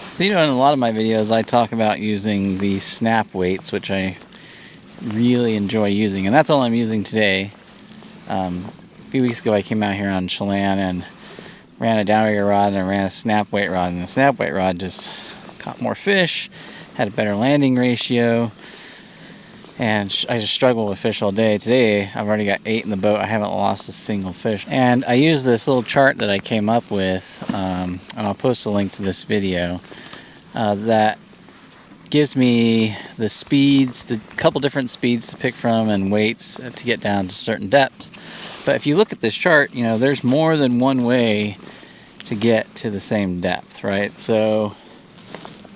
So, in a lot of my videos, I talk about using these snap weights, which I really enjoy using, and that's all I'm using today. A few weeks ago, I came out here on Chelan and ran a downrigger rod and I ran a snap weight rod, and the snap weight rod just caught more fish, had a better landing ratio, and I just struggled with fish all day. Today, I've already got 8 in the boat. I haven't lost a single fish. And I used this little chart that I came up with, and I'll post a link to this video, that gives me the speeds, the couple different speeds to pick from and weights to get down to certain depths. But if you look at this chart, there's more than one way to get to the same depth, right? So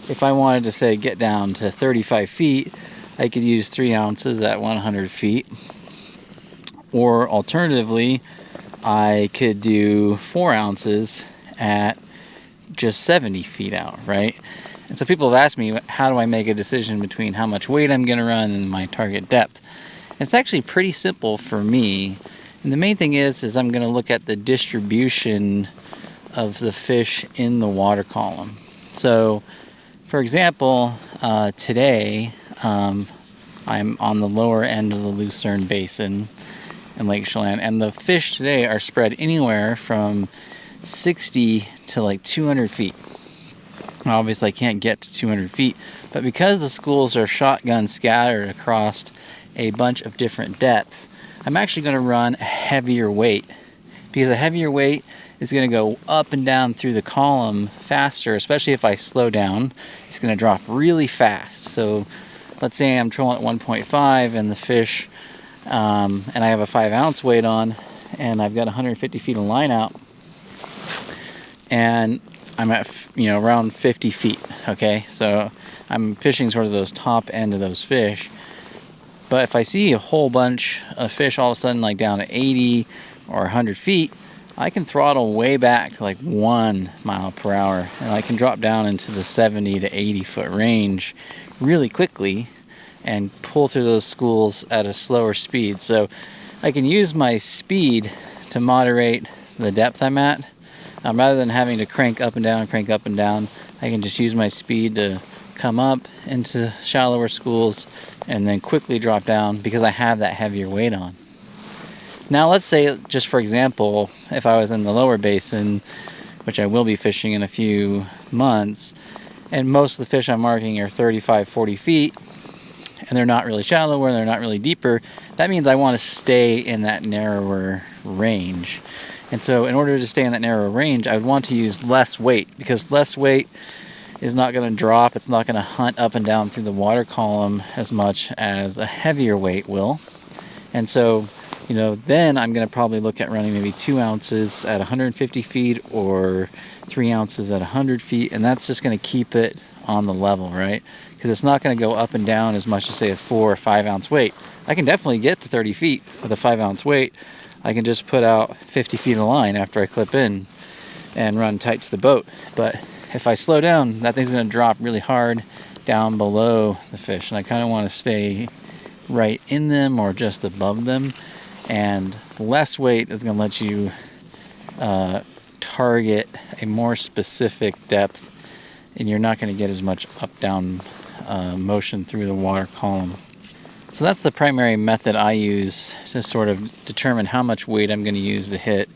if I wanted to say get down to 35 feet, I could use 3 ounces at 100 feet. Or alternatively, I could do 4 ounces at just 70 feet out, right? And so people have asked me, how do I make a decision between how much weight I'm going to run and my target depth? It's actually pretty simple for me. And the main thing is I'm going to look at the distribution of the fish in the water column. So, for example, today I'm on the lower end of the Lucerne Basin in Lake Chelan, and the fish today are spread anywhere from 60 to like 200 feet. Obviously, I can't get to 200 feet, but because the schools are shotgun scattered across a bunch of different depths, I'm actually going to run a heavier weight, because a heavier weight is going to go up and down through the column faster. Especially if I slow down, it's going to drop really fast. So let's say I'm trolling at 1.5 and the fish, and I have a 5 ounce weight on, and I've got 150 feet of line out, and I'm at around 50 feet. Okay, so I'm fishing sort of those top end of those fish. But if I see a whole bunch of fish all of a sudden like down to 80 or 100 feet, I can throttle way back to like 1 mile per hour, and I can drop down into the 70 to 80 foot range really quickly and pull through those schools at a slower speed. So I can use my speed to moderate the depth I'm at. Rather than having to crank up and down, I can just use my speed to come up into shallower schools and then quickly drop down because I have that heavier weight on. Now let's say, just for example, if I was in the lower basin, which I will be fishing in a few months, and most of the fish I'm marking are 35, 40 feet, and they're not really shallower, they're not really deeper, that means I want to stay in that narrower range. And so in order to stay in that narrow range, I would want to use less weight, because less weight is not going to drop, it's not going to hunt up and down through the water column as much as a heavier weight will. And so, then I'm going to probably look at running maybe 2 ounces at 150 feet or 3 ounces at 100 feet, and that's just going to keep it on the level, right? Because it's not going to go up and down as much as, say, a 4 or 5 ounce weight. I can definitely get to 30 feet with a 5 ounce weight. I can just put out 50 feet of line after I clip in and run tight to the boat. But if I slow down, that thing's going to drop really hard down below the fish, and I kind of want to stay right in them or just above them. And less weight is going to let you target a more specific depth, and you're not going to get as much up-down motion through the water column. So that's the primary method I use to sort of determine how much weight I'm going to use to hit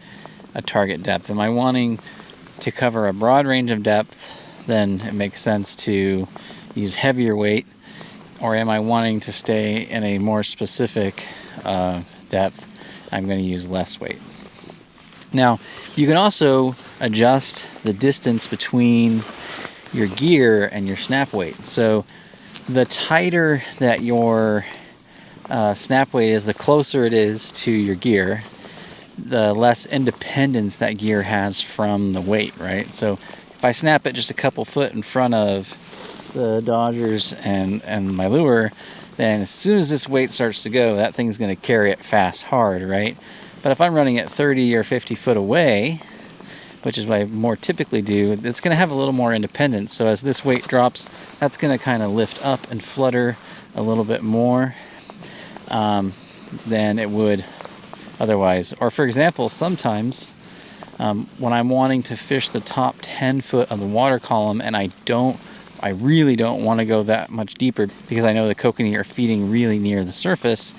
a target depth. Am I wanting to cover a broad range of depth? Then it makes sense to use heavier weight. Or am I wanting to stay in a more specific depth? I'm going to use less weight. Now, you can also adjust the distance between your gear and your snap weight. So the tighter that your snap weight is, the closer it is to your gear, the less independence that gear has from the weight, right? So if I snap it just a couple foot in front of the dodgers and my lure, then as soon as this weight starts to go, that thing's going to carry it fast hard, right? But if I'm running it 30 or 50 foot away, which is what I more typically do, it's going to have a little more independence. So as this weight drops, that's going to kind of lift up and flutter a little bit more than it would otherwise. Or for example, sometimes When I'm wanting to fish the top 10 foot of the water column and I really don't want to go that much deeper because I know the kokanee are feeding really near the surface,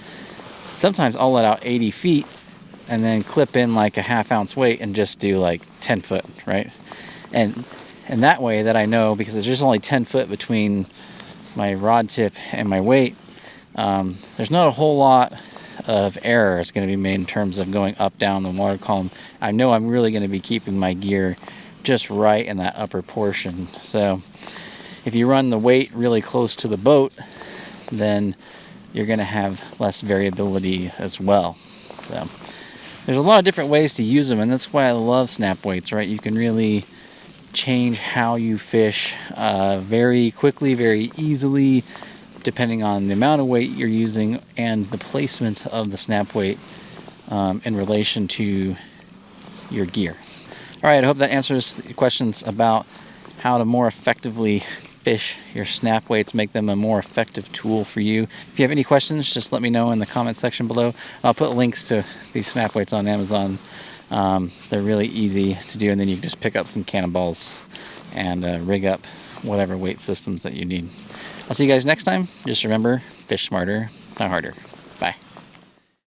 sometimes I'll let out 80 feet and then clip in like a ½ ounce weight and just do like 10 foot, right? And that way that I know, because there's just only 10 foot between my rod tip and my weight, there's not a whole lot of error is going to be made in terms of going up, down the water column. I know I'm really going to be keeping my gear just right in that upper portion. So if you run the weight really close to the boat, then you're going to have less variability as well. So there's a lot of different ways to use them, and that's why I love snap weights, right? You can really change how you fish very quickly, very easily, depending on the amount of weight you're using and the placement of the snap weight in relation to your gear. All right, I hope that answers the questions about how to more effectively fish your snap weights, make them a more effective tool for you. If you have any questions, just let me know in the comment section below. I'll put links to these snap weights on Amazon. They're really easy to do, and then you can just pick up some cannonballs and rig up whatever weight systems that you need. I'll see you guys next time. Just remember, fish smarter, not harder.